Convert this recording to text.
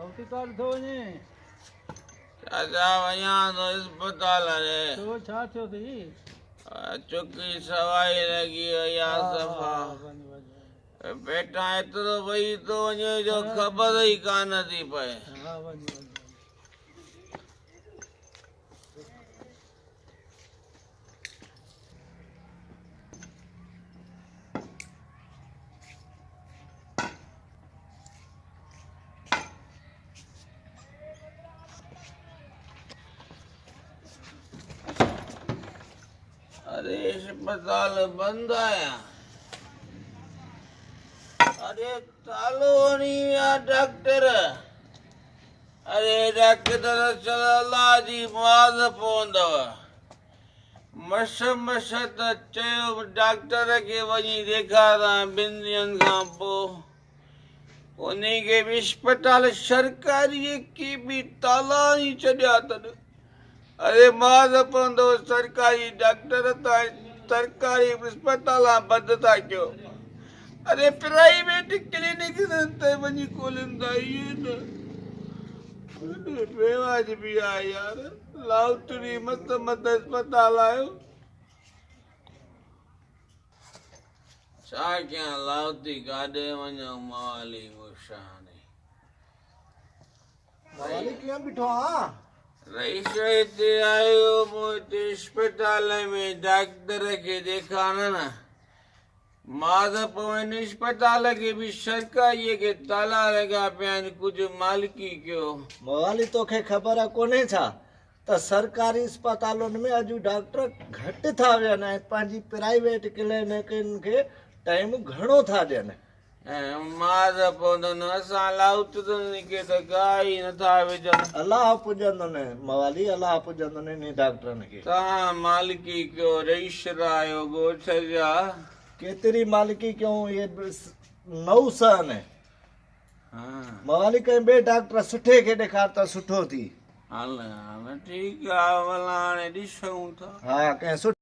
लाउती car थो वञे चाचा वञा थो इस्पताल रे छो छा थियो थी चुकी सवाई लॻी वई आहे सफ़ा वञ वञ पेटां एतिरो वेही थो वञे जो ख़बर ई कान थी पए हा वञ वञ अरे अस्पताल बंद आया अरे तालो हणी विया डॉक्टर अरे डॉक्टर अल्लाह जी मुआद पवंदव मस मस त चयो डॉक्टर खे वञी ॾेखारां ॿिनि ॾींहंनि खां पोइ उन खे बि अस्पताल सरकारीअ खे बि ताला ई छॾिया अथनि अरे मुआद पवंदव सरकारी डॉक्टर त सरकारी अस्पताल बंदि था कयो अरे प्राइवेट क्लिनिक ते वञी खोलंदा इहे न बेवाजिबी आहे यार लाउतरी मत मत अस्पताल आयो छा कयां लाउती काॾे वञूं मवाली गुशाने मवाली कीअं बीठो आं रईस हिते आयो मूं हिते अस्पताल में डॉक्टर खे ॾेखारण माधव अस्पताल खे बि सरकारीअ खे ताला लॻा पिया आहिनि कुझु मालिकी कयो मवाली तोखे ख़बर कोन्हे छा त सरकारी अस्पतालुनि में अॼु डॉक्टर घटि था वियनि ऐं पंहिंजी प्राइवेट क्लिनिकनि खे टाइम घणो था ॾियनि ऐं माधव पवंदो न असां लाउतुनि खे त गाह ई नथा विझनि अलाह पुॼंदो न मवाली अलाह पुॼंदो न इन डॉक्टरनि खे तव्हां मालिकी कयो रईस आहियो ॻोठ जा केतिरी मालिकी कयूं इहे 900 आहिनि हा मवाली कंहिं ॿिए डॉक्टर सुठे खे ॾेखार त सुठो थी हल ठीकु आहे भला हाणे ॾिसूं था हा कंहिं सुठे